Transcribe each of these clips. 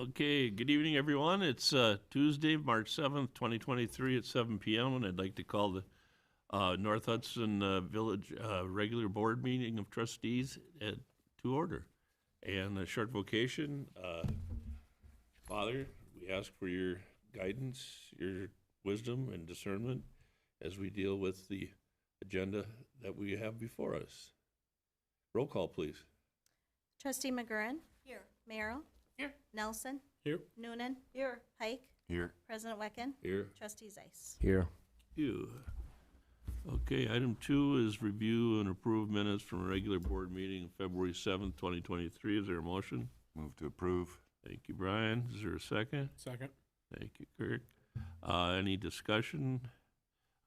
Okay, good evening, everyone. It's Tuesday, March 7th, 2023 at 7 p.m. And I'd like to call the North Hudson Village regular board meeting of trustees to order. And a short vocation. Father, we ask for your guidance, your wisdom and discernment as we deal with the agenda that we have before us. Roll call, please. Trustee McGurran. Here. Merrill. Here. Nelson. Here. Noonan. Here. Pike. Here. President Wecken. Here. Trustee Zeiss. Here. You. Okay, item 2 is review and approve minutes from a regular board meeting February 7th, 2023. Is there a motion? Move to approve. Thank you, Brian. Is there a second? Second. Thank you, Kirk. Any discussion,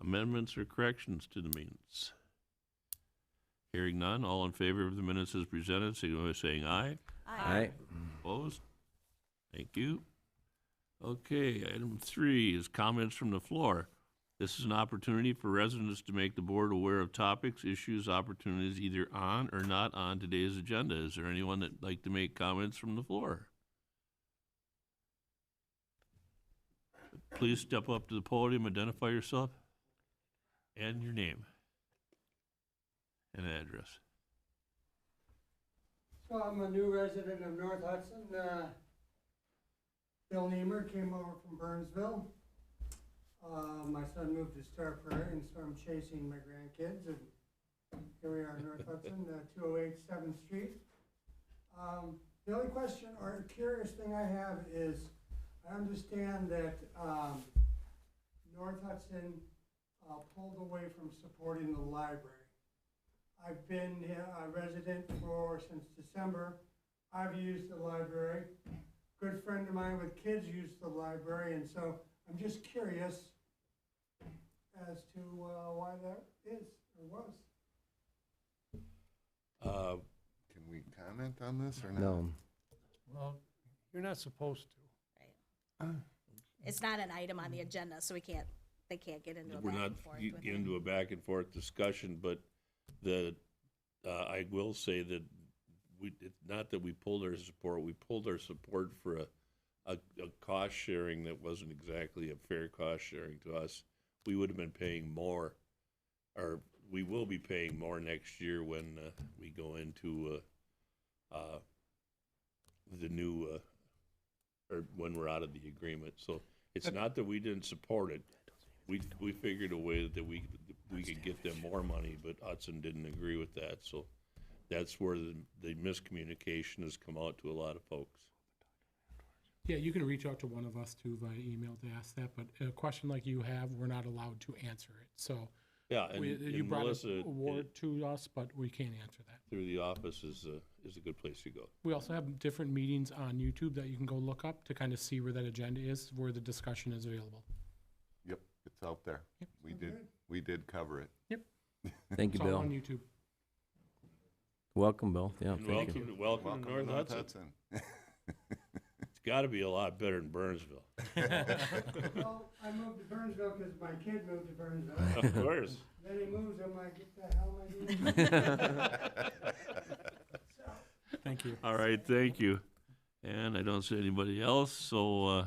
amendments, or corrections to the minutes? Hearing none, all in favor of the minutes as presented, signify by saying aye. Aye. Opposed? Thank you. Okay, item 3 is comments from the floor. This is an opportunity for residents to make the board aware of topics, issues, opportunities either on or not on today's agenda. Is there anyone that'd like to make comments from the floor? Please step up to the podium, identify yourself and your name and address. So I'm a new resident of North Hudson. Bill Niemer came over from Burnsville. My son moved to Star Prairie, and so I'm chasing my grandkids. And here we are in North Hudson, 208 7th Street. The only question or curious thing I have is, I understand that North Hudson pulled away from supporting the library. I've been a resident since December. I've used the library. Good friend of mine with kids used the library, and so I'm just curious as to why that is or was. Can we comment on this or not? No. Well, you're not supposed to. It's not an item on the agenda, so they can't get into a We're back not and forth with get it. into a back and forth discussion, but I will say that not that we pulled our support for a cost sharing that wasn't exactly a fair cost sharing to us. We would have been paying more, or we will be paying more next year when we go into the new, or when we're out of the agreement. So it's not that we didn't support it. We figured a way that we could get them more money, but Hudson didn't agree with that. So that's where the miscommunication has come out to a lot of folks. Yeah, you can reach out to one of us too via email to ask that, but a question like you have, we're not allowed to answer it. So Yeah, you and brought Melissa, a award to us, but we can't answer that. through the office is a good place to go. We also have different meetings on YouTube that you can go look up to kind of see where that agenda is, where the discussion is available. Yep, it's out there. Yep. We did cover it. Thank you, It's all Bill. on YouTube. Welcome, Bill. Yeah, And thank you. welcome to North Hudson. It's got to be a lot better than Burnsville. Well, I moved to Burnsville because my kid moved to Burnsville. Of course. Then he moves, I'm like, what the hell am I doing? Thank you. All right, thank you. And I don't see anybody else, so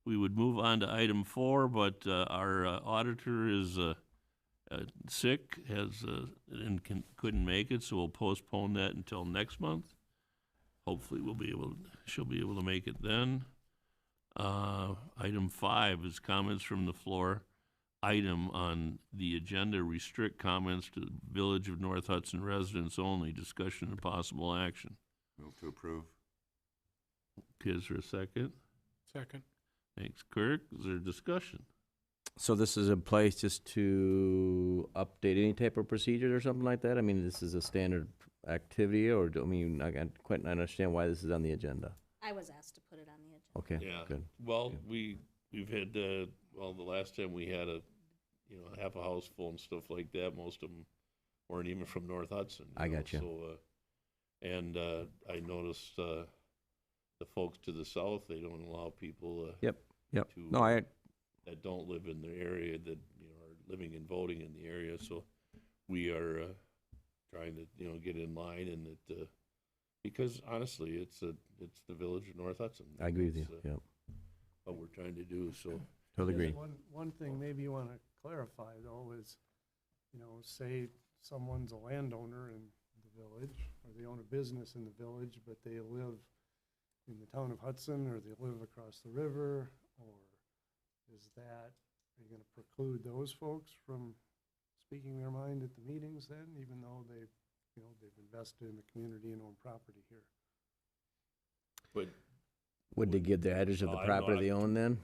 we would move on to item 4, but our auditor is sick, and couldn't make it, so we'll postpone that until next month. Hopefully she'll be able to make it then. Item 5 is comments from the floor. Item on the agenda, restrict comments to Village of North Hudson residents only, discussion and possible action. Move to approve. Okay, is there a second? Second. Thanks, Kirk. Is there discussion? So this is a place just to update any type of procedures or something like that? I mean, this is a standard activity, or I can't quite understand why this is on the agenda. I was asked to put it on the agenda. Okay, Yeah. good. Well, we've had, the last time we had half a house full and stuff like that, most of them weren't even from North Hudson. I got you. So, I noticed the folks to the south, they don't allow people Yep. to No, that don't live in the area that are living and voting in the area. So we are trying to get in line, and that Because honestly, it's the village of North Hudson. I agree with you, That's, yeah, what we're trying to do, so. totally agree. One thing maybe you want to clarify though is, say someone's a landowner in the village, or they own a business in the village, but they live in the town of Hudson, or they live across the river, or are you going to preclude those folks from speaking their mind at the meetings then, even though they've invested in the community and own property here? But, Would they give the address of No, the I property know, they own then?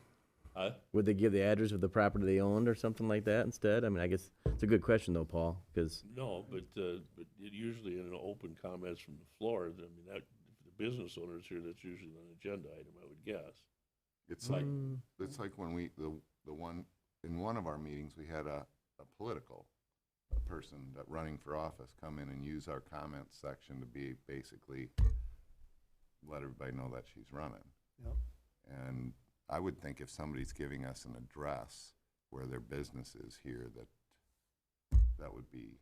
Would they give the address of the property they owned or something like that instead? I mean, I guess it's a good question though, Paul, because, no, but usually in an open comments from the floor, I mean, that, if the business owners here, that's usually an agenda item, I would guess. It's like, when in one of our meetings, we had a political person that running for office come in and use our comments section to be basically let everybody know that she's running. Yep. And I would think if somebody's giving us an address where their business is here, that would be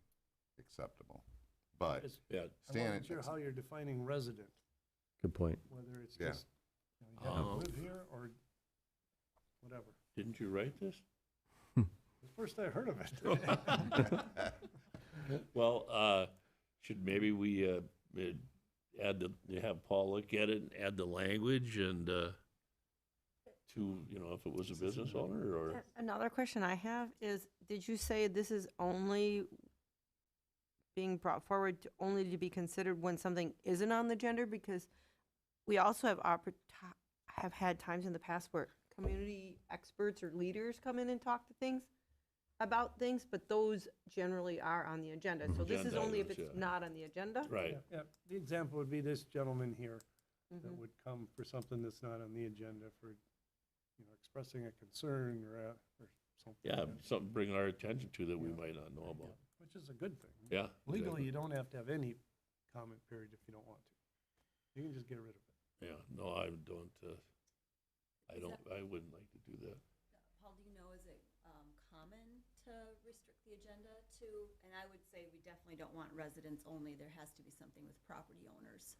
acceptable. But Yeah, I Stan, wasn't sure how you're defining resident, good point. whether it's Yeah. just, you have to Oh. live here or whatever. didn't you write this? The first I heard of it. Well, should maybe we have Paul look at it and add the language and to, if it was a business owner or, Another question I have is, did you say this is only being brought forward only to be considered when something isn't on the agenda? Because we also have had times in the past where community experts or leaders come in and talk to things about things, but those generally are on the agenda. So this is Agenda only if items, it's yeah. not on the agenda? right? Yeah, the example would be this gentleman here that Mhm. would come for something that's not on the agenda for, expressing a concern or something. Yeah, something bring our attention to that we might not know Yeah, about. which is a good thing. Yeah. Legally, exactly. you don't have to have any comment period if you don't want to. You can just get rid of it. Yeah, no, I don't, I wouldn't like to do that. Paul, do you know, is it common to restrict the agenda to, and I would say we definitely don't want residents only, there has to be something with property owners.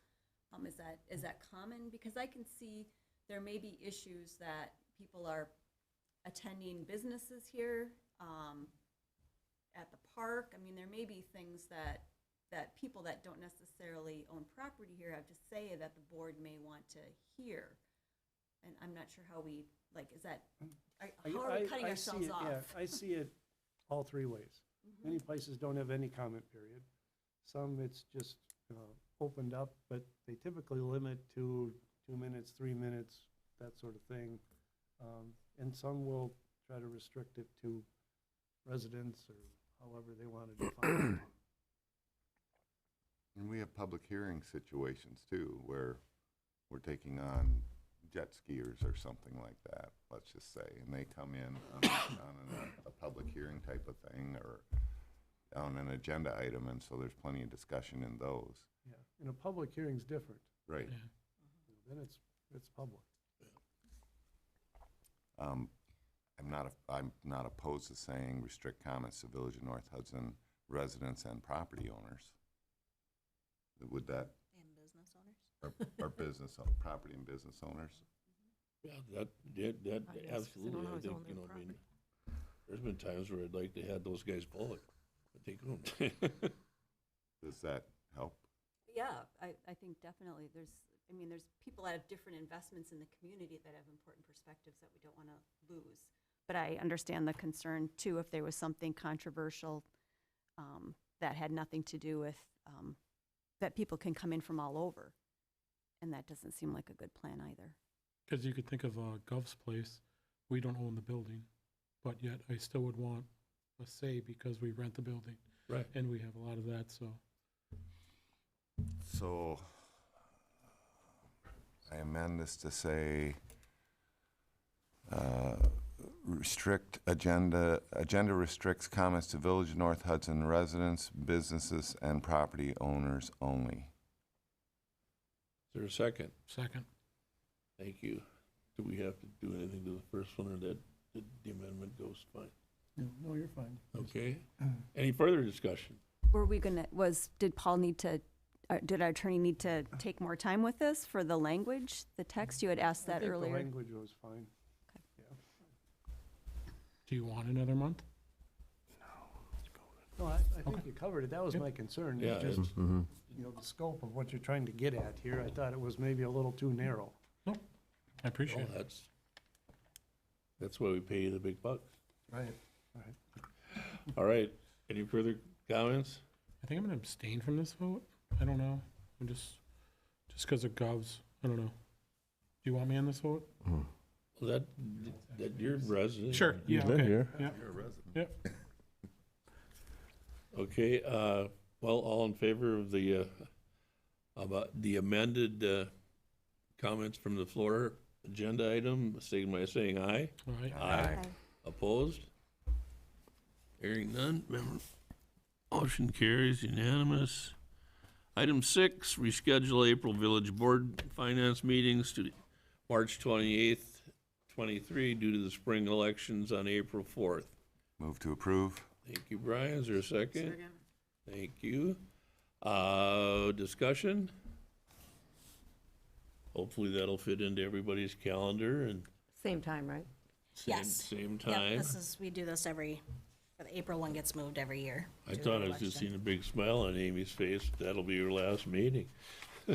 Is that common? Because I can see there may be issues that people are attending businesses here, at the park. I mean, there may be things that people that don't necessarily own property here have to say that the board may want to hear. And I'm not sure how we, is that, how are we cutting I see ourselves it, off? yeah, I see it all three ways. Many places don't have any comment period. Some it's just opened up, but they typically limit to 2 minutes, 3 minutes, that sort of thing. And some will try to restrict it to residents or however they want to define it. And we have public hearing situations too, where we're taking on jet skiers or something like that, let's just say, and they come in on a public hearing type of thing or on an agenda item, and so there's plenty of discussion in those. Yeah, and a public hearing's different. Right. Yeah. Then it's public. I'm not opposed to saying restrict comments to Village of North Hudson residents and property owners. Would that, And business owners? or property and business owners? Yeah, that I guess, 'cause they absolutely, don't I always think, own their I mean, there's been times where I'd like to have those guys pull it, but they don't. Does that help? Yeah, I think definitely there's people that have different investments in the community that have important perspectives that we don't want to lose. But I understand the concern too, if there was something controversial that had nothing to do with, that people can come in from all over. And that doesn't seem like a good plan either. Because you could think of Gov's place, we don't own the building, but yet I still would want a say because we rent the building. Right. And we have a lot of that, so. So I amend this to say agenda restricts comments to Village of North Hudson residents, businesses, and property owners only. Is there a second? Second. Thank you. Do we have to do anything to the first one, or that the amendment goes fine? No, you're fine. Okay. Any further discussion? Were we did Paul need to did our attorney need to take more time with this for the language, the text? You had asked I that think the earlier. language was fine. Do you want another month? No, I think you covered it. That was my concern. Yeah, Just, it's- you know, the scope of what you're trying to get at here. I thought it was maybe a little too narrow. I appreciate Well, it. that's why we pay you the big bucks. Right. All right, any further comments? I think I'm gonna abstain from this vote. I don't know. I'm just because of govs. I don't know. Do you want me on this vote? Well, that you're resident. Sure. Yeah. You've been Okay. here. Yeah. You're a resident. Yep. Okay, well, all in favor of the, about the amended, comments from the floor agenda item, signify by saying aye. All right. Aye. Opposed? Hearing none, motion carries unanimous. Item 6, reschedule April Village Board Finance meetings to March 28th, 23 due to the spring elections on April 4th. Move to approve. Thank you, Brian. Is there a second? Thank you. Discussion? Hopefully that'll fit into everybody's calendar and Same time, right? same, Yes. same Yep, time. we do this the April one gets moved every year. I due to thought the I was just election. seeing a big smile on Amy's face. That'll be your last meeting.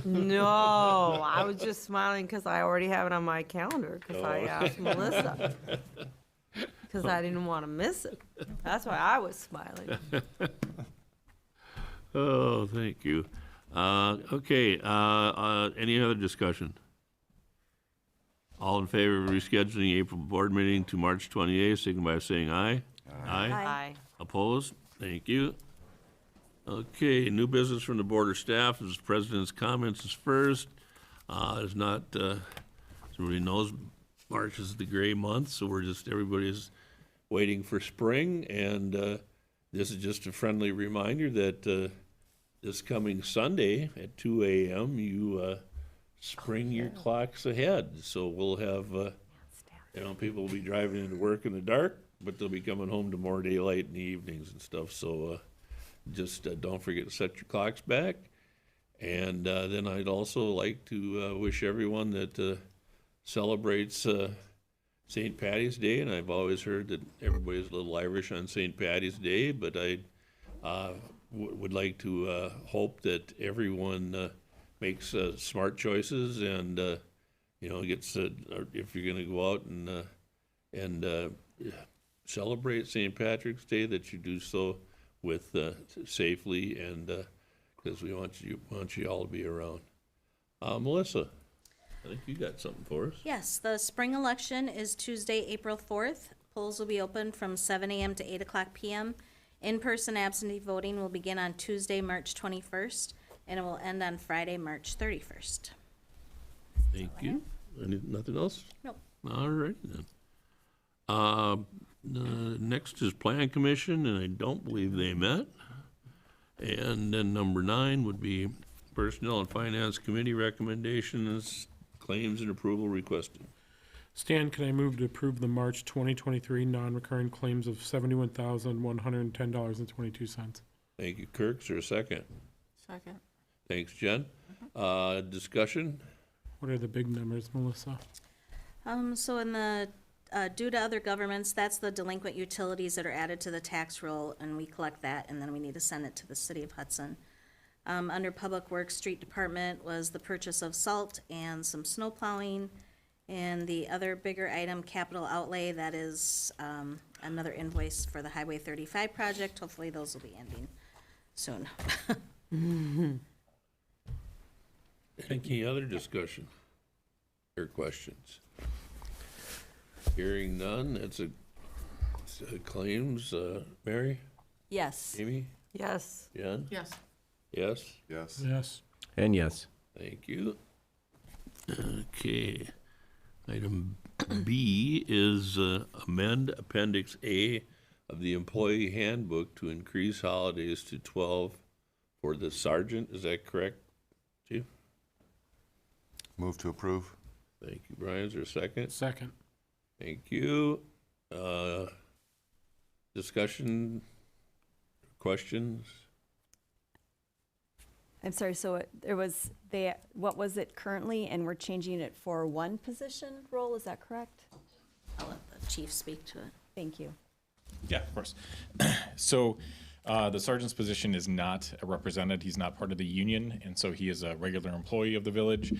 No, I was just smiling because I already have it on my calendar because I Oh. asked Melissa. Because I didn't want to miss it. That's why I was smiling. Oh, thank you. Okay, any other discussion? All in favor of rescheduling April board meeting to March 28th, signify by saying aye. Aye. Aye. Opposed? Thank you. Okay, new business from the board or staff is president's comments is first. There's not, as everybody knows, March is the gray month, so everybody's waiting for spring. And this is just a friendly reminder that this coming Sunday at 2 a.m., you spring your clocks ahead. So we'll have, people will be driving into work in the dark, but they'll be coming home to more daylight in the evenings and stuff. So just don't forget to set your clocks back. And then I'd also like to wish everyone that celebrates St. Patty's Day, and I've always heard that everybody's a little Irish on St. Patty's Day, but I would like to hope that everyone makes smart choices and, gets, if you're going to go out and celebrate St. Patrick's Day, that you do so with safely and because we want you all to be around. Melissa, I think you got something for us. Yes, the spring election is Tuesday, April 4th. Polls will be open from 7 a.m. to 8 o'clock p.m. In-person absentee voting will begin on Tuesday, March 21st, and it will end on Friday, March 31st. Thank you. Nothing else? Nope. All right then. Next is Plan Commission, and I don't believe they met. And then number 9 would be Personnel and Finance Committee recommendations, claims and approval requested. Stan, can I move to approve the March 2023 non-recurring claims of $71,110.22? Thank you, Kirk. Is there a second? Second. Thanks, Jen. Discussion? What are the big numbers, Melissa? So in the, due to other governments, that's the delinquent utilities that are added to the tax roll, and we collect that, and then we need to send it to the city of Hudson. Under Public Works, Street Department was the purchase of salt and some snow plowing. And the other bigger item, capital outlay, that is, another invoice for the Highway 35 project. Hopefully those will be ending soon. Any other discussion or questions? Hearing none, it's a claims. Mary, Yes. Amy, Yes. Jen? Yes. Yes? Yes. Yes. And yes. Thank you. Okay. Item B is amend Appendix A of the Employee Handbook to increase holidays to 12 for the sergeant. Is that correct, Chief? Move to approve. Thank you, Brian. Is there a second? Second. Thank you. Discussion, questions? I'm sorry, so there was, what was it currently, and we're changing it for one position role, is that correct? I'll let the chief speak to it. Thank you. Yeah, of course. So the sergeant's position is not represented. He's not part of the union, and so he is a regular employee of the village.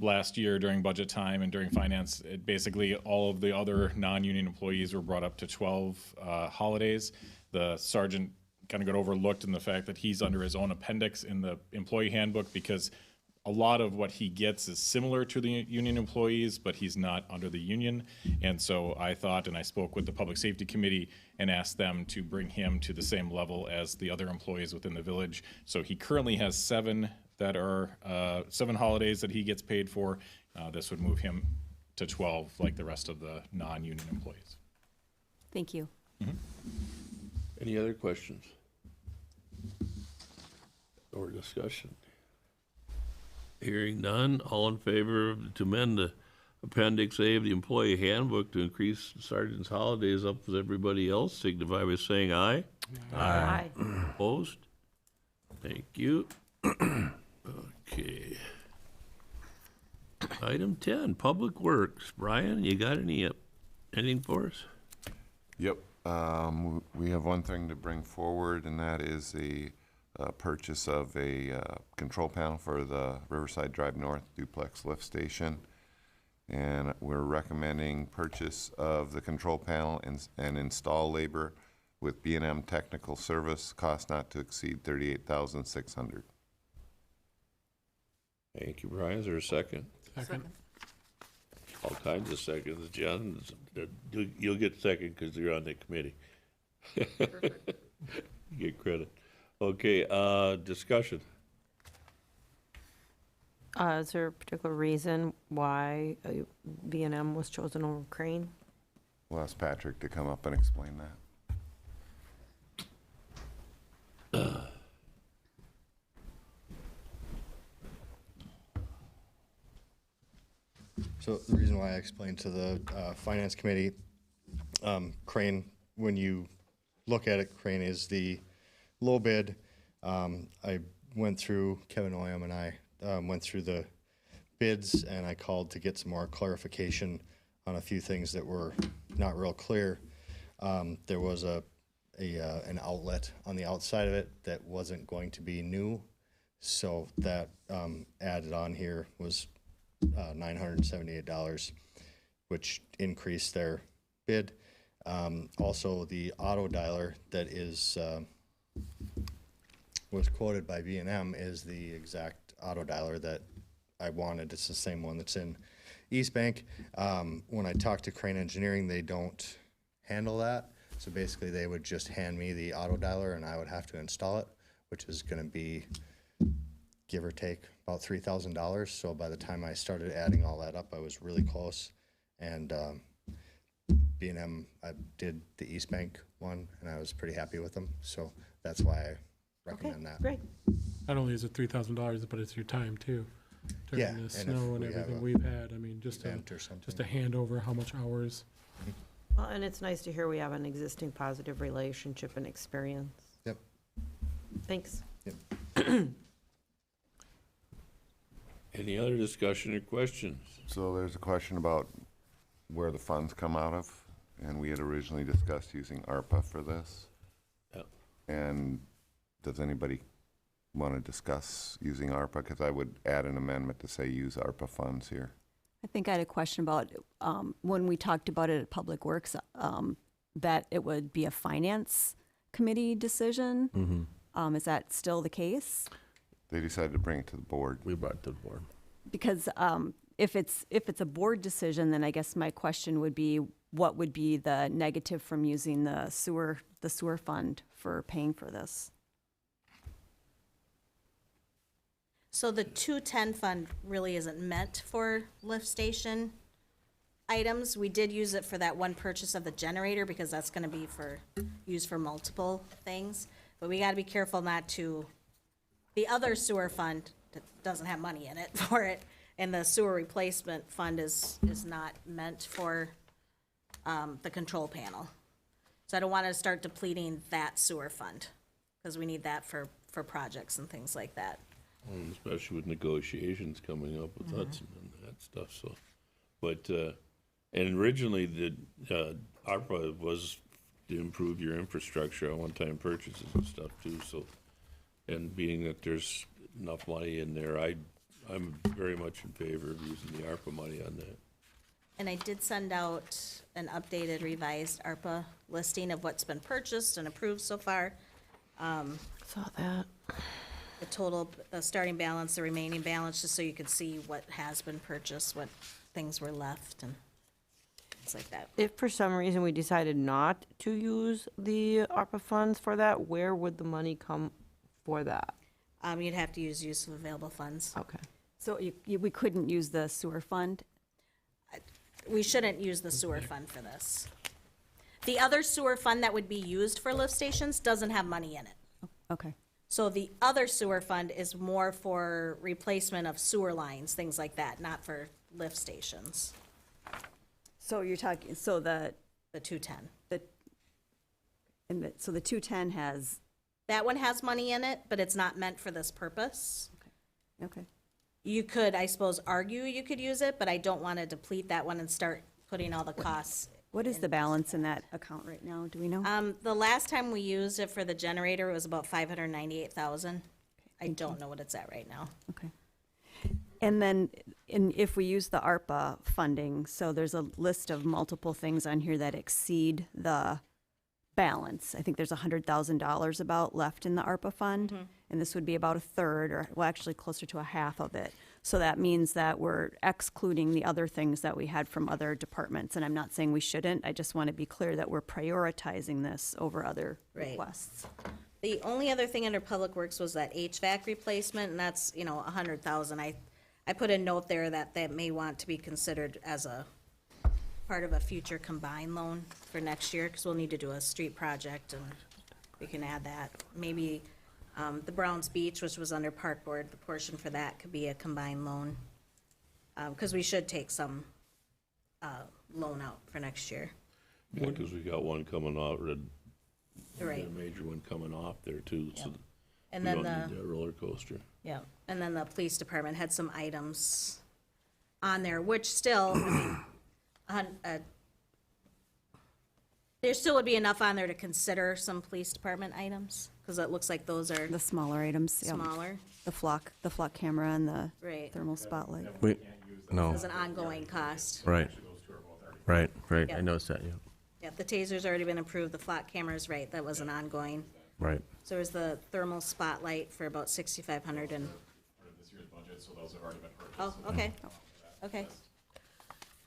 Last year during budget time and during finance, basically all of the other non-union employees were brought up to 12 holidays. The sergeant kind of got overlooked in the fact that he's under his own appendix in the employee handbook because a lot of what he gets is similar to the union employees, but he's not under the union. And so I thought, and I spoke with the Public Safety Committee and asked them to bring him to the same level as the other employees within the village. So he currently has 7 that are 7 holidays that he gets paid for. This would move him to 12 like the rest of the non-union employees. Thank you. Any other questions? Or discussion? Hearing none, all in favor to amend the Appendix A of the Employee Handbook to increase the sergeant's holidays up with everybody else, signify by saying aye. Aye. Opposed? Thank you. Okay. Item 10, Public Works. Brian, you got anything for us? Yep. We have one thing to bring forward, and that is the purchase of a control panel for the Riverside Drive North duplex lift station. And we're recommending purchase of the control panel and install labor with B&M Technical Service, cost not to exceed $38,600. Thank you, Brian. Is there a second? Second. All kinds of seconds. John, you'll get second because you're on the committee. You get credit. Okay, discussion. Is there a particular reason why B&M was chosen over Crane? We'll ask Patrick to come up and explain that. So the reason why I explained to the Finance Committee, Crane, when you look at it, Crane is the low bid. I went through, Kevin Oyam and I went through the bids, and I called to get some more clarification on a few things that were not real clear. There was an outlet on the outside of it that wasn't going to be new, so that added on here was $978, which increased their bid. Also, the auto dialer that was quoted by B&M is the exact auto dialer that I wanted. It's the same one that's in East Bank. When I talked to Crane Engineering, they don't handle that. So basically, they would just hand me the auto dialer, and I would have to install it, which is going to be, give or take, about $3,000. So by the time I started adding all that up, I was really close. And B&M, I did the East Bank one, and I was pretty happy with them. So that's why I recommend that. Great. Not only is it $3,000, but it's your time too. Yeah, During the and if snow and we have everything a we've had, I mean, just event or something. to hand over how much hours. Well, and it's nice to hear we have an existing positive relationship and experience. Yep. Thanks. Any other discussion or questions? So there's a question about where the funds come out of, and we had originally discussed using ARPA for this. Yep. And does anybody want to discuss using ARPA? Because I would add an amendment to say use ARPA funds here. I think I had a question about, when we talked about it at Public Works, that it would be a finance committee decision. Is that still the case? They decided to bring it to the board. We brought it to the board. Because if it's a board decision, then I guess my question would be, what would be the negative from using the sewer fund for paying for this? So the 210 fund really isn't meant for lift station items. We did use it for that one purchase of the generator because that's gonna be used for multiple things. But we gotta be careful not to, the other sewer fund that doesn't have money in it for it, and the sewer replacement fund is not meant for the control panel. So I don't wanna start depleting that sewer fund, because we need that for for projects and things like that. Especially with negotiations coming up with Hudson and that stuff, so. But, and originally, the ARPA was to improve your infrastructure on one-time purchases and stuff too, so. And being that there's enough money in there, I'm very much in favor of using the ARPA money on that. And I did send out an updated revised ARPA listing of what's been purchased and approved so far. Saw that. The total, the starting balance, the remaining balance, just so you could see what has been purchased, what things were left and things like that. If for some reason we decided not to use the ARPA funds for that, where would the money come for that? You'd have to use of available funds. Okay. So we couldn't use the sewer fund? We shouldn't use the sewer fund for this. The other sewer fund that would be used for lift stations doesn't have money in it. Okay. So the other sewer fund is more for replacement of sewer lines, things like that, not for lift stations, So you're talking, so the 210. so the 210 has, That one has money in it, but it's not meant for this purpose. okay. You could, I suppose, argue you could use it, but I don't want to deplete that one and start putting all the costs. What is the balance in that account right now? Do we know? The last time we used it for the generator, it was about 598,000. I don't know what it's at right now. Okay. And then, if we use the ARPA funding, so there's a list of multiple things on here that exceed the balance. I think there's $100,000 about left in the ARPA fund, and this would be about a third, or, well, actually closer to a half of it. So that means that we're excluding the other things that we had from other departments, and I'm not saying we shouldn't, I just want to be clear that we're prioritizing this over other Right. requests. The only other thing under Public Works was that HVAC replacement, and that's, 100,000. I put a note there that may want to be considered as a part of a future combined loan for next year, because we'll need to do a street project, and we can add that. Maybe the Browns Beach, which was under Park Board, the portion for that could be a combined loan, because we should take some loan out for next year. Yeah, because we got one coming out, we Right. got a major one coming off there too, so Yep. we And then don't need that roller coaster. yeah, and then the police department had some items on there, which still, there still would be enough on there to consider some police department items, because it looks like those are The smaller items, yeah. smaller. The flock camera and the Right. thermal spotlight. No, It's an ongoing cost. right. Right, I Yeah. noticed that, yeah, Yeah, the taser's already been approved, the flock cameras, right, that was an ongoing. right. So there's the thermal spotlight for about 6,500 and, This year's budget, so those have already been purchased. oh, okay, okay.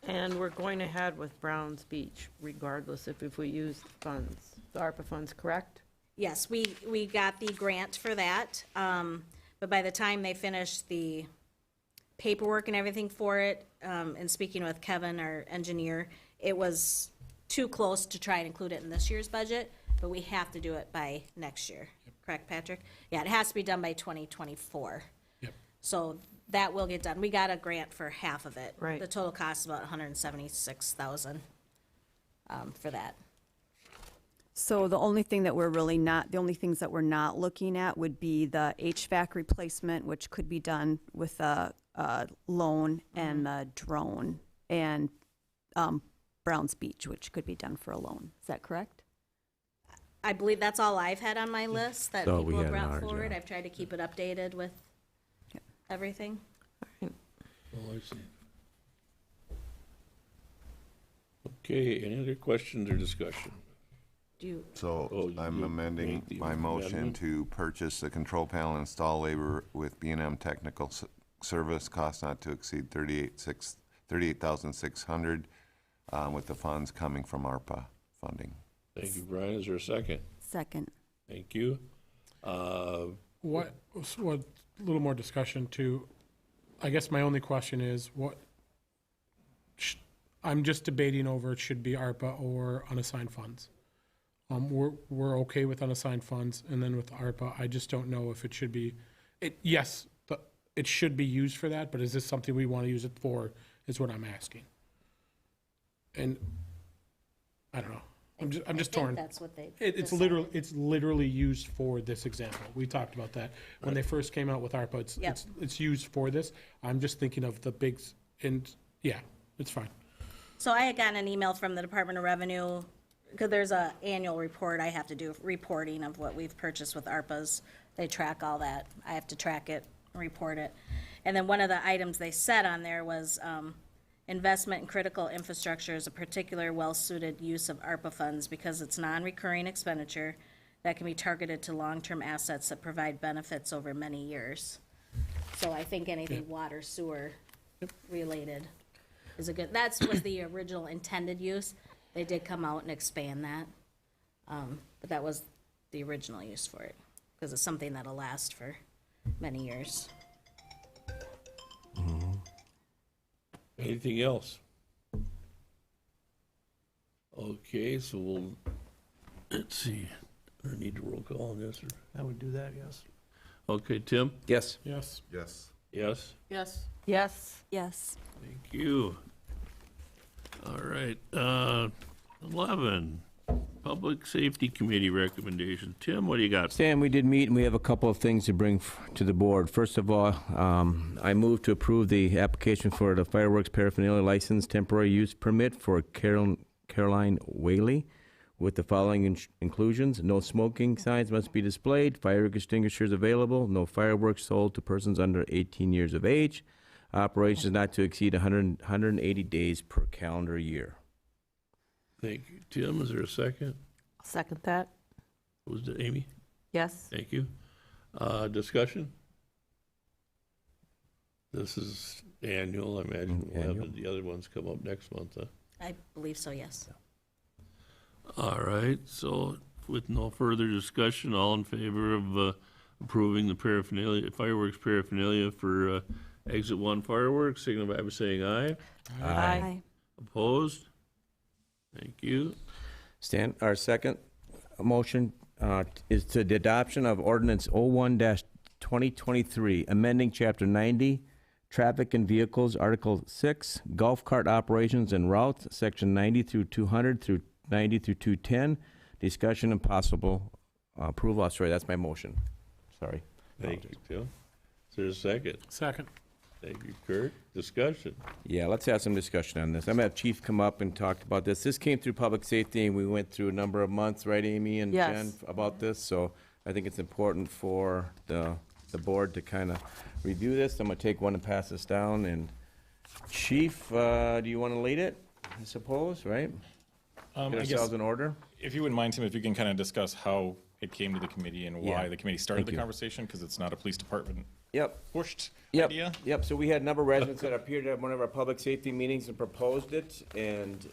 And we're going ahead with Browns Beach regardless if we use funds, the ARPA funds, correct? Yes, we got the grant for that, but by the time they finished the paperwork and everything for it, and speaking with Kevin, our engineer, it was too close to try and include it in this year's budget, but we have to do it by next year. Correct, Patrick? Yeah, it has to be done by 2024. Yep. So that will get done. We got a grant for half of it. Right. The total cost is about 176,000 for that. So the only thing that we're really not, the only things that we're not looking at would be the HVAC replacement, which could be done with a loan, and the drone, and Browns Beach, which could be done for a loan. Is that correct? I believe that's all I've had on my list that So we people have had brought ours, forward. yeah. I've tried to keep it updated with Yep. everything. Oh, I see. Okay, any other questions or discussion? Do you, Oh, So you I'm make amending the my motion amendment? to purchase the control panel install labor with B&M Technical Service, cost not to exceed $38,600, with the funds coming from ARPA funding. Thank you, Brian. Is there a second? Second. Thank you. What, a little more discussion too. I guess my only question is I'm just debating over it should be ARPA or unassigned funds. We're okay with unassigned funds, and then with ARPA, I just don't know if it should be, yes, it should be used for that, but is this something we want to use it for, is what I'm asking. And, I don't know. I'm just I think torn. that's what they. It's decided. literally used for this example. We talked about that. When they first came out with ARPA, Yep. it's used for this. I'm just thinking of the big, and, yeah, it's fine. So I had gotten an email from the Department of Revenue, because there's a annual report I have to do, reporting of what we've purchased with ARPA's. They track all that. I have to track it, report it. And then one of the items they said on there was, investment in critical infrastructure is a particular well-suited use of ARPA funds because it's non-recurring expenditure that can be targeted to long-term assets that provide benefits over many years. So I think anything water, sewer related is a good, that's was the original intended use. They did come out and expand that. But that was the original use for it, because it's something that'll last for many years. Anything else? Okay, so let's see. I need to roll call on this. I would do that, yes. Okay, Tim? Yes. Yes. Yes. Yes? Yes. Yes. Yes. Thank you. All right, 11, Public Safety Committee recommendation. Tim, what do you got? Stan, we did meet and we have a couple of things to bring to the board. First of all, I move to approve the application for the fireworks paraphernalia license temporary use permit for Caroline Whaley with the following inclusions. No smoking signs must be displayed, fire extinguishers available, no fireworks sold to persons under 18 years of age, operations not to exceed 180 days per calendar year. Thank you. Tim, is there a second? I'll second that. Was it Amy? Yes. Thank you. Discussion? This is annual, I imagine we'll Annual. have the other ones come up next month, huh? I believe so, yes. All right, so with no further discussion, all in favor of approving the paraphernalia, fireworks paraphernalia for Exit 1 fireworks, signify by saying aye. Aye. Opposed? Thank you. Stan, our second motion is to the adoption of ordinance 01-2023, amending chapter 90, traffic and vehicles, article 6, golf cart operations and routes, section 90 through 200 through 90 through 210, discussion and possible approval. Sorry, that's my motion. Sorry. Thank you, Tim. Is there a second? Second. Thank you, Kurt. Discussion. Yeah, let's have some discussion on this. I'm gonna have Chief come up and talk about this. This came through public safety, and we went through a number of months, right, Amy and Yes. Jen, about this? So I think it's important for the board to kind of review this. I'm gonna take one and pass this down, and Chief, do you want to lead it, I suppose, right? Get I guess, ourselves in order? if you wouldn't mind, Tim, if you can kind of discuss how it came to the committee and why Yeah. the committee started Thank the you. conversation, because it's not a police department Yep. pushed Yep, idea. yep, so we had a number of residents that appeared at one of our public safety meetings and proposed it, and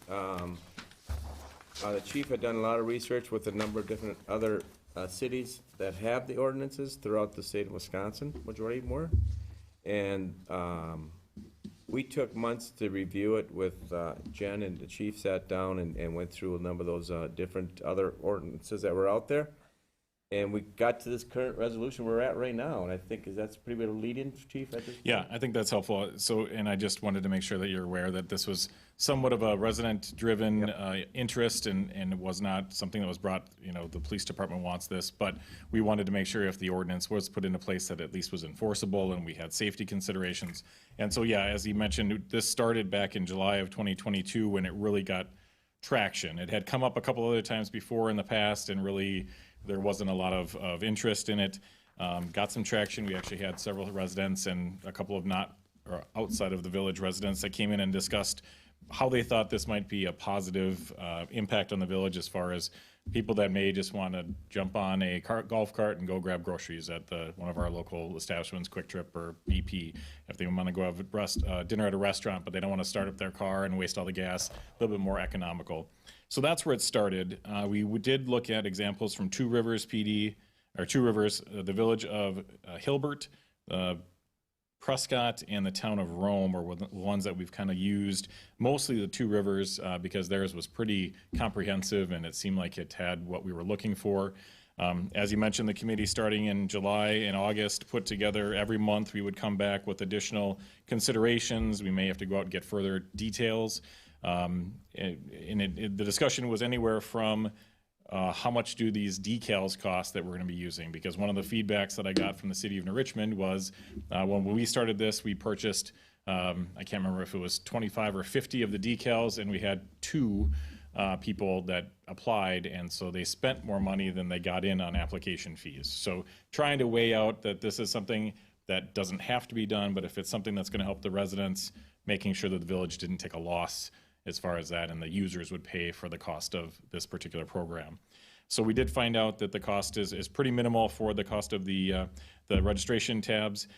the chief had done a lot of research with a number of different other cities that have the ordinances throughout the state of Wisconsin, majority more. And we took months to review it with Jen, and the chief sat down and went through a number of those different other ordinances that were out there. And we got to this current resolution we're at right now, and I think that's pretty good lead-in, Chief, at this point? Yeah, I think that's helpful. So, and I just wanted to make sure that you're aware that this was somewhat of a resident-driven interest, and it was not something that was brought, the police department wants this, but we wanted to make sure if the ordinance was put into place that at least was enforceable, and we had safety considerations. And so, yeah, as you mentioned, this started back in July of 2022 when it really got traction. It had come up a couple other times before in the past, and really there wasn't a lot of interest in it. Got some traction. We actually had several residents and a couple of outside of the village residents that came in and discussed how they thought this might be a positive impact on the village as far as people that may just want to jump on a golf cart and go grab groceries at one of our local establishments, Quick Trip or BP. If they want to go have dinner at a restaurant, but they don't want to start up their car and waste all the gas, a little bit more economical. So that's where it started. We did look at examples from Two Rivers PD, or Two Rivers, the village of Hilbert, Prescott, and the town of Rome are the ones that we've kind of used. Mostly the Two Rivers, because theirs was pretty comprehensive and it seemed like it had what we were looking for. As you mentioned, the committee starting in July and August put together every month we would come back with additional considerations. We may have to go out and get further details. The discussion was anywhere from how much do these decals cost that we're going to be using? Because one of the feedbacks that I got from the city of New Richmond was when we started this, we purchased, I can't remember if it was 25 or 50 of the decals, and we had 2 people that applied, and so they spent more money than they got in on application fees. So trying to weigh out that this is something that doesn't have to be done, but if it's something that's going to help the residents, making sure that the village didn't take a loss as far as that, and the users would pay for the cost of this particular program. So we did find out that the cost is pretty minimal for the cost of the registration tabs.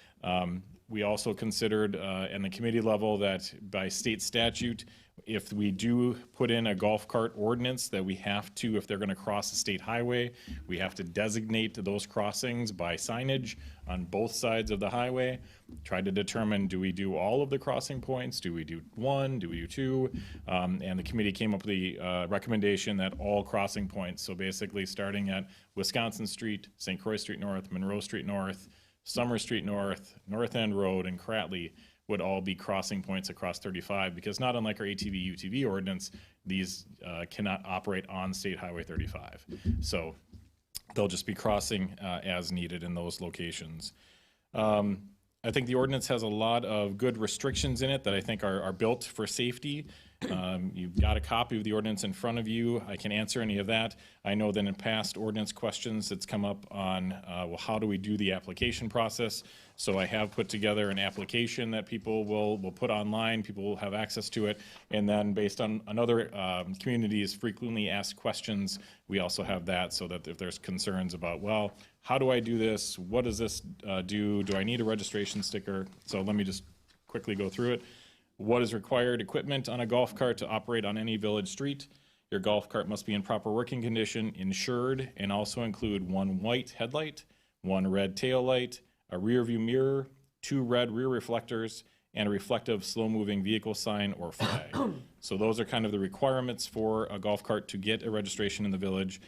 We also considered in the committee level that by state statute, if we do put in a golf cart ordinance that we have to, if they're going to cross a state highway, we have to designate those crossings by signage on both sides of the highway. Try to determine, do we do all of the crossing points? Do we do 1? Do we do 2? And the committee came up with the recommendation that all crossing points, so basically starting at Wisconsin Street, St. Croix Street North, Monroe Street North, Summer Street North, North End Road, and Cratley would all be crossing points across 35, because not unlike our ATV UTV ordinance, these cannot operate on State Highway 35. So they'll just be crossing as needed in those locations. I think the ordinance has a lot of good restrictions in it that I think are built for safety. You've got a copy of the ordinance in front of you. I can answer any of that. I know that in past ordinance questions, it's come up on, well, how do we do the application process? So I have put together an application that people will put online. People will have access to it. And then based on another communities frequently asked questions, we also have that, so that if there's concerns about, well, how do I do this? What does this do? Do I need a registration sticker? So let me just quickly go through it. What is required equipment on a golf cart to operate on any village street? Your golf cart must be in proper working condition, insured, and also include 1 white headlight, 1 red tail light, a rear view mirror, 2 red rear reflectors, and a reflective slow-moving vehicle sign or flag. So those are kind of the requirements for a golf cart to get a registration in the village.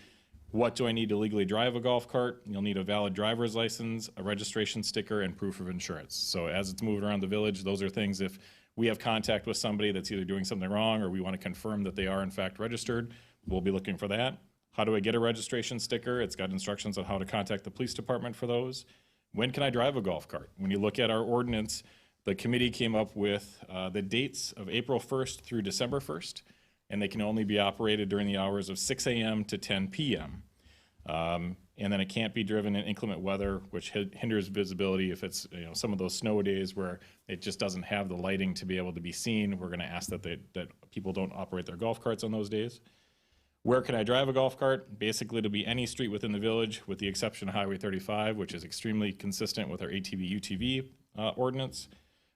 What do I need to legally drive a golf cart? You'll need a valid driver's license, a registration sticker, and proof of insurance. So as it's moving around the village, those are things, if we have contact with somebody that's either doing something wrong or we want to confirm that they are in fact registered, we'll be looking for that. How do I get a registration sticker? It's got instructions on how to contact the police department for those. When can I drive a golf cart? When you look at our ordinance, the committee came up with the dates of April 1st through December 1st, and they can only be operated during the hours of 6 a.m. to 10 p.m. And then it can't be driven in inclement weather, which hinders visibility. If it's some of those snow days where it just doesn't have the lighting to be able to be seen, we're going to ask that people don't operate their golf carts on those days. Where can I drive a golf cart? Basically, it'll be any street within the village, with the exception of Highway 35, which is extremely consistent with our ATV UTV ordinance.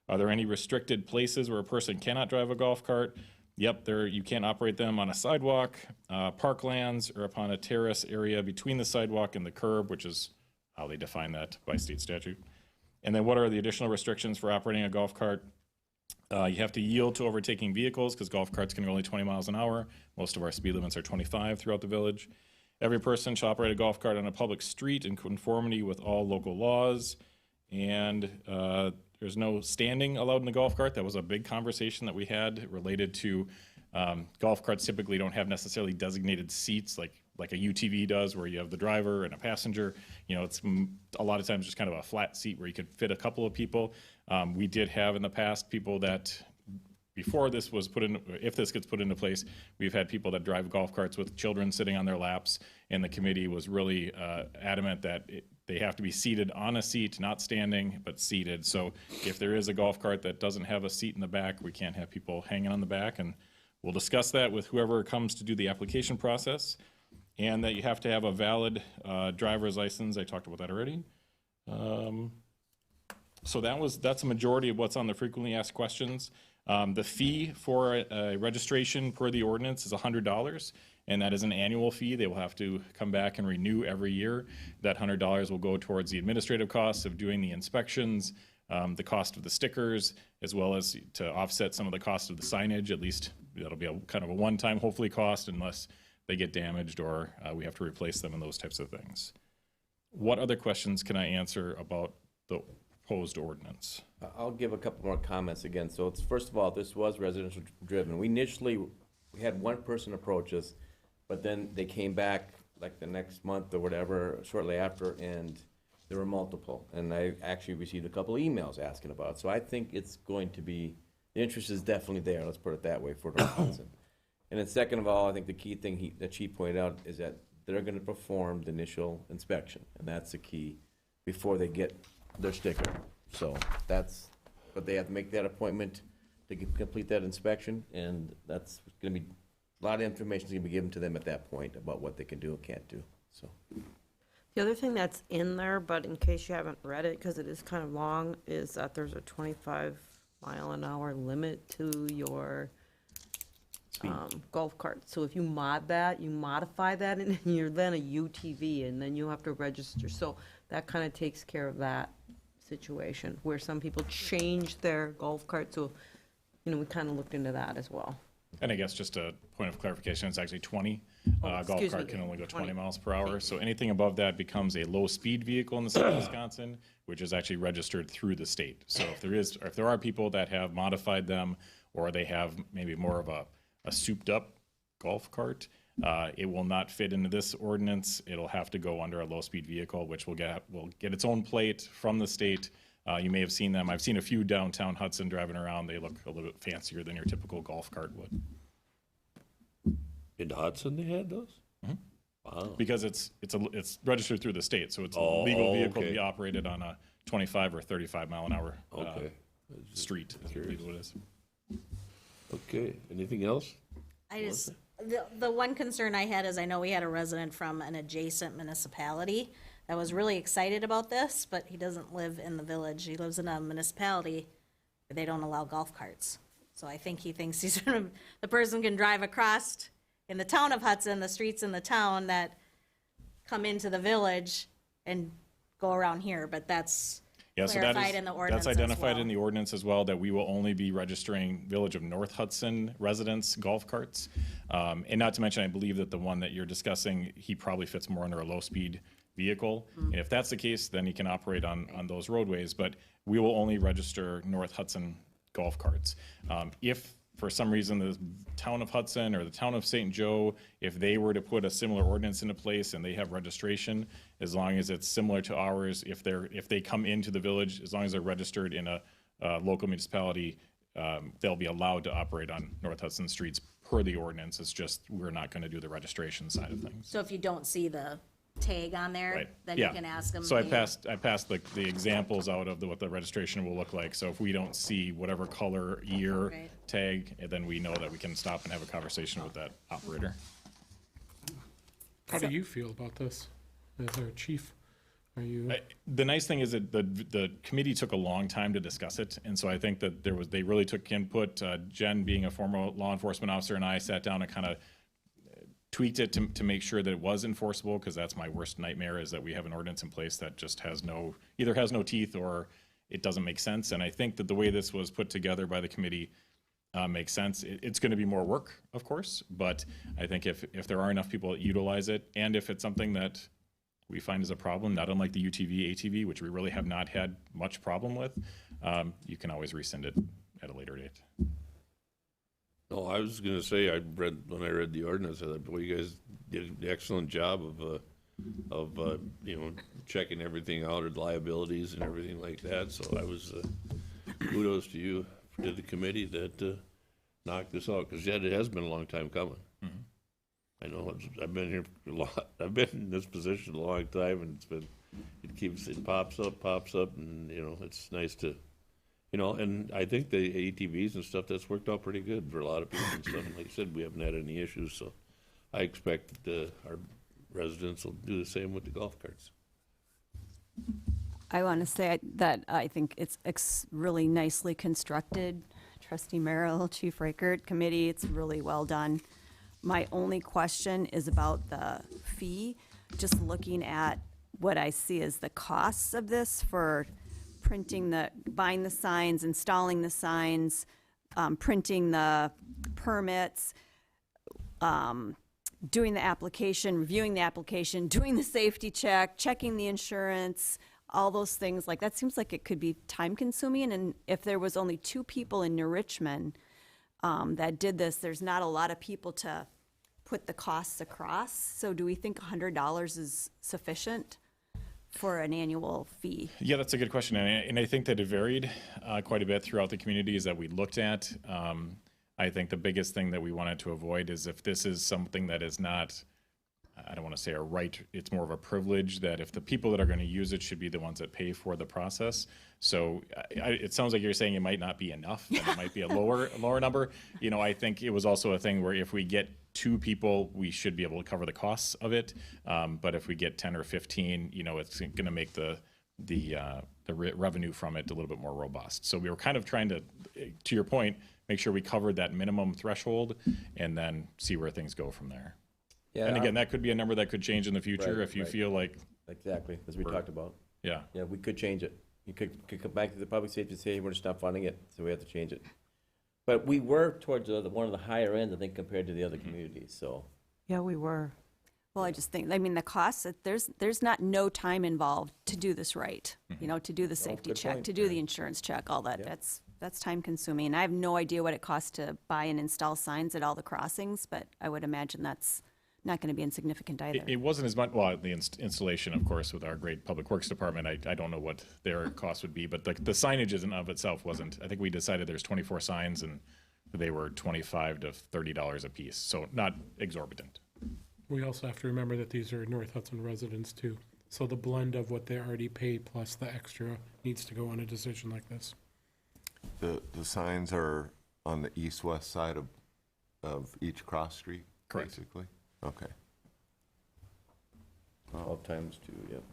Are there any restricted places where a person cannot drive a golf cart? Yep, you can't operate them on a sidewalk, parklands, or upon a terrace area between the sidewalk and the curb, which is how they define that by state statute. And then what are the additional restrictions for operating a golf cart? You have to yield to overtaking vehicles, because golf carts can go only 20 miles an hour. Most of our speed limits are 25 throughout the village. Every person shall operate a golf cart on a public street in conformity with all local laws. And there's no standing allowed in the golf cart. That was a big conversation that we had related to golf carts typically don't have necessarily designated seats like a UTV does, where you have the driver and a passenger. It's a lot of times just kind of a flat seat where you could fit a couple of people. We did have in the past people that, before this was put in, if this gets put into place, we've had people that drive golf carts with children sitting on their laps, and the committee was really adamant that they have to be seated on a seat, not standing, but seated. So if there is a golf cart that doesn't have a seat in the back, we can't have people hanging on the back, and we'll discuss that with whoever comes to do the application process. And that you have to have a valid driver's license. I talked about that already. So that's a majority of what's on the frequently asked questions. The fee for a registration per the ordinance is $100, and that is an annual fee. They will have to come back and renew every year. That $100 will go towards the administrative costs of doing the inspections, the cost of the stickers, as well as to offset some of the cost of the signage. At least that'll be kind of a one-time, hopefully, cost, unless they get damaged or we have to replace them and those types of things. What other questions can I answer about the proposed ordinance. I'll give a couple more comments again. So it's, first of all, this was residential driven. We had one person approach us, but then they came back like the next month or whatever, shortly after, and there were multiple. And I actually received a couple emails asking about it. So I think it's going to be, the interest is definitely there, let's put it that way, for North Hudson. And then second of all, I think the key thing that Chief pointed out is that they're gonna perform the initial inspection, and that's the key before they get their sticker. So that's, but they have to make that appointment to complete that inspection, and that's gonna be, a lot of information is gonna be given to them at that point about what they can do and can't do, so. The other thing that's in there, but in case you haven't read it, because it is kind of long, is that there's a 25-mile-an-hour limit to your golf cart. So if you modify that, and you're then a UTV, and then you have to register. So that kind of takes care of that situation, where some people change their golf cart. So, we kind of looked into that as well. And I guess just a point of clarification, it's actually 20. Golf excuse cart me, can only go 20 20. miles per hour. So anything above that becomes a low-speed vehicle in the state of Wisconsin, which is actually registered through the state. So if there are people that have modified them, or they have maybe more of a souped-up golf cart, it will not fit into this ordinance. It'll have to go under a low-speed vehicle, which will get its own plate from the state. You may have seen them. I've seen a few downtown Hudson driving around. They look a little bit fancier than your typical golf cart would. In Hudson, they had those? Wow. Because it's registered through the state, so it's a Oh, legal vehicle to okay. be operated on a 25 or 35 mile an hour Okay. street, is I believe what it is. Okay, anything else? The one concern I had is I know we had a resident from an adjacent municipality that was really excited about this, but he doesn't live in the village. He lives in a municipality where they don't allow golf carts. So I think he thinks the person can drive across in the town of Hudson, the streets in the town that come into the village and go around here, but that's Yeah, so that clarified is, in the ordinance that's identified as in the ordinance as well, that we will only be registering Village of North Hudson residents golf carts. And not to mention, I believe that the one that you're discussing, he probably fits more under a low-speed vehicle. And if that's the case, then he can operate on those roadways, but we will only register North Hudson golf carts. If for some reason the town of Hudson or the town of St. Joe, if they were to put a similar ordinance into place and they have registration, as long as it's similar to ours, if they come into the village, as long as they're registered in a local municipality, they'll be allowed to operate on North Hudson streets per the ordinance. It's just, we're not gonna do the registration side of things. So if you don't see the tag on there, Right. then Yeah. you can ask them. So I passed the examples out of what the registration will look like. So if we don't see whatever color, year Right. tag, then we know that we can stop and have a conversation with that operator. How do you feel about this as our chief? Are you, The nice thing is that the committee took a long time to discuss it, and so I think that they really took input. Jen, being a former law enforcement officer, and I sat down and kind of tweaked it to make sure that it was enforceable, because that's my worst nightmare, is that we have an ordinance in place that just either has no teeth or it doesn't make sense. And I think that the way this was put together by the committee makes sense. It's going to be more work, of course, but I think if there are enough people that utilize it, and if it's something that we find is a problem, not unlike the UTV, ATV, which we really have not had much problem with, you can always rescind it at a later date. No, I was gonna say, when I read the ordinance, I thought, boy, you guys did an excellent job of checking everything out, or liabilities and everything like that. So I was, kudos to you, to the committee that knocked this out, because it has been a long time coming. I know, I've been here a lot, I've been in this position a long time, and it pops up, and, it's nice to, and I think the ATVs and stuff, that's worked out pretty good for a lot of people and stuff. And like I said, we haven't had any issues, so I expect that our residents will do the same with the golf carts. I want to say that I think it's really nicely constructed. Trustee Merrill, Chief Reichert, committee, it's really well done. My only question is about the fee. Just looking at what I see as the costs of this for buying the signs, installing the signs, printing the permits, doing the application, reviewing the application, doing the safety check, checking the insurance, all those things, like, that seems like it could be time consuming. And if there was only 2 people in New Richmond that did this, there's not a lot of people to put the costs across. So do we think $100 is sufficient for an annual fee? Yeah, that's a good question, and I think that it varied quite a bit throughout the communities that we looked at. I think the biggest thing that we wanted to avoid is if this is something that is not, I don't want to say a right, it's more of a privilege, that if the people that are going to use it should be the ones that pay for the process. So it sounds like you're saying it might not be enough, that it might be a lower number. You know, I think it was also a thing where if we get 2 people, we should be able to cover the costs of it. But if we get 10 or 15, you know, it's going to make the revenue from it a little bit more robust. So we were kind of trying to your point, make sure we covered that minimum threshold and then see where things go from there. Yeah, And again, that could be a number that could change in the future Right, if you right. feel like, exactly, as we talked about. yeah. Yeah, we could change it. You could come back to the public safety and say, we're just not funding it, so we have to change it. But we were towards one of the higher ends, I think, compared to the other communities, so. Yeah, we were. Well, I just think, I mean, the costs, there's not no time involved to do this right. You know, to do the safety good check, point. to do the insurance check, all that. Yeah. That's time consuming. And I have no idea what it costs to buy and install signs at all the crossings, but I would imagine that's not going to be insignificant either. It wasn't as much, well, the installation, of course, with our great public works department, I don't know what their cost would be, but the signage in and of itself wasn't. I think we decided there's 24 signs and they were $25 to $30 a piece, so not exorbitant. We also have to remember that these are North Hudson residents too. So the blend of what they already paid plus the extra needs to go on a decision like this. The signs are on the east-west side of each cross street? Correct. Basically? Okay. 12 times 2, yep.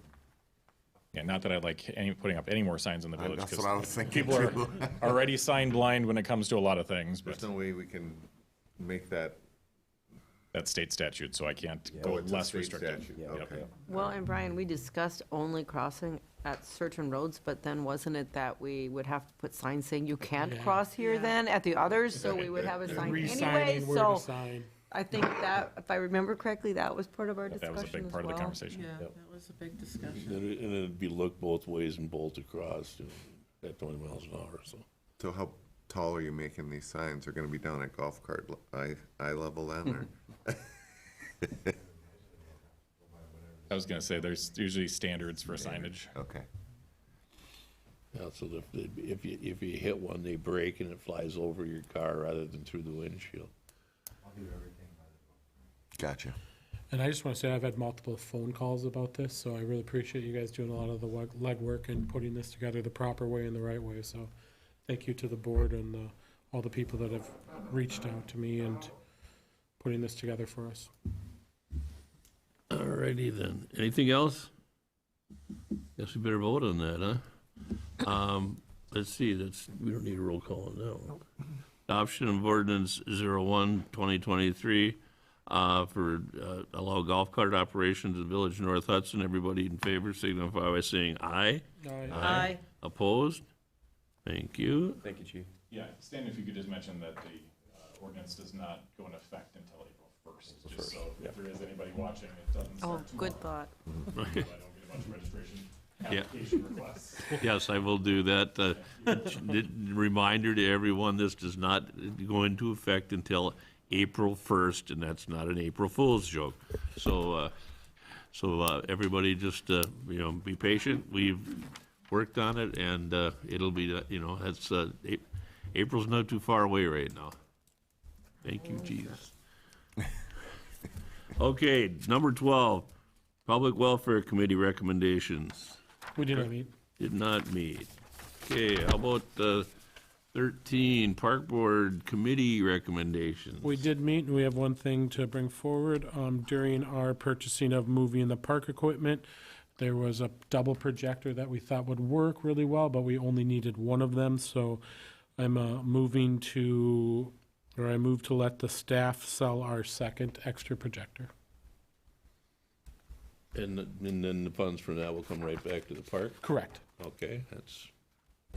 Yeah, not that I like putting up any more signs in the village. That's 'cause what I was thinking People are too. already sign blind when it comes to a lot of things, There's but no way we can make that. that's state statute, so I can't Oh, go it's a less state restrictive. statute. Yeah, Okay. Well, and Brian, we discussed only crossing at certain roads, but then wasn't it that we would have to put signs saying you can't Yeah. cross here then at the others, so we would have a sign anyway, Re-signing, where so to sign. I think that, if I remember correctly, that was part of our That discussion was a big as part of the well. conversation. Yeah, Yep. that was a big discussion. And it'd be looked both ways and bolt across, you know, at 20 miles an hour, so. So how tall are you making these signs? They're gonna be down at golf cart eye level then, or? I was gonna say, there's usually standards for signage. Okay. Yeah, so if you hit one, they break and it flies over your car rather than through the windshield. Gotcha. And I just want to say I've had multiple phone calls about this, so I really appreciate you guys doing a lot of the legwork and putting this together the proper way and the right way. So thank you to the board and all the people that have reached out to me and putting this together for us. Alrighty then. Anything else? Guess we better vote on that, huh? Let's see, we don't need a roll call on that one. Adoption of ordinance 01-2023 for allow golf cart operations in Village North Hudson. Everybody in favor signify by saying aye. Aye. Opposed? Thank you. Thank you, Chief. Yeah, Stan, if you could just mention that the ordinance does not go into effect until April 1st, just so if there is anybody watching, it doesn't Oh, start tomorrow. good thought. So I don't get a bunch of registration Yeah. application requests. Yes, I will do that. Reminder to everyone, this does not go into effect until April 1st, and that's not an April Fool's joke. So everybody just, be patient. We've worked on it, and it'll be, that's, April's not too far away right now. Thank you, Jesus. Okay, number 12, Public Welfare Committee recommendations. We did not meet. Did not meet. Okay, how about 13, Park Board Committee recommendations? We did meet, and we have one thing to bring forward. During our purchasing of moving the park equipment, there was a double projector that we thought would work really well, but we only needed one of them, so I'm moving to, or I move to let the staff sell our second extra projector. And then the funds from that will come right back to the park? Correct. Okay, that's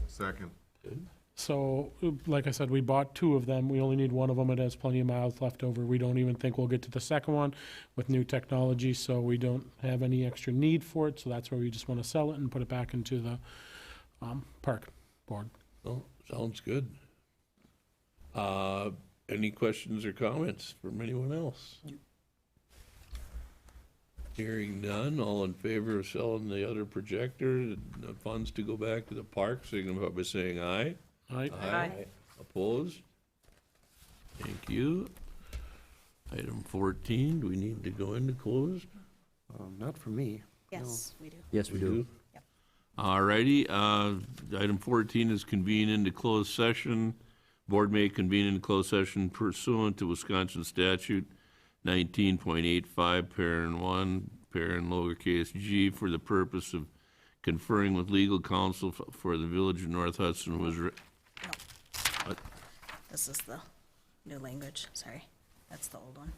Second. good. So, like I said, we bought 2 of them. We only need one of them. It has plenty of miles left over. We don't even think we'll get to the second one with new technology, so we don't have any extra need for it. So that's why we just want to sell it and put it back into the park board. Oh, sounds good. Any questions or comments from anyone else? Hearing none, all in favor of selling the other projector, the funds to go back to the park, signify by saying aye. Aye. Opposed? Thank you. Item 14, do we need to go into closed? Not for me. Yes, we do. Yes, we do. Yep. All righty, item 14 is convene into closed session. Board may convene into closed session pursuant to Wisconsin statute 19.85, parent 1, parent lowercase g, for the purpose of conferring with legal counsel for the Village of North Hudson was, This is the new language, sorry. That's the old one.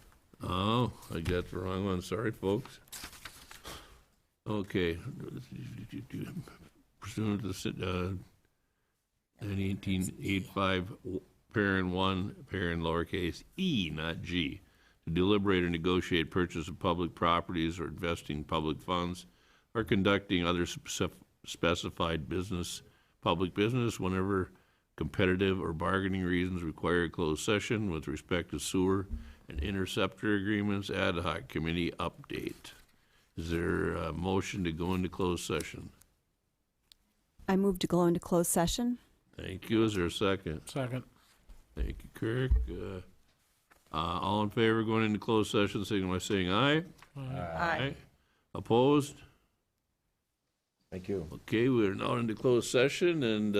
oh, I got the wrong one, sorry, folks. Okay. Pursuant to the 1985, parent 1, parent lowercase e, not g, to deliberate or negotiate purchase of public properties or investing public funds or conducting other specified business, public business whenever competitive or bargaining reasons require a closed session with respect to sewer and interceptor agreements. Ad hoc committee update. Is there a motion to go into closed session? I move to go into closed session. Thank you. Is there a second? Second. Thank you, Kirk. All in favor of going into closed session, signify by saying aye. Aye. Opposed? Thank you. Okay, we are now into closed session, and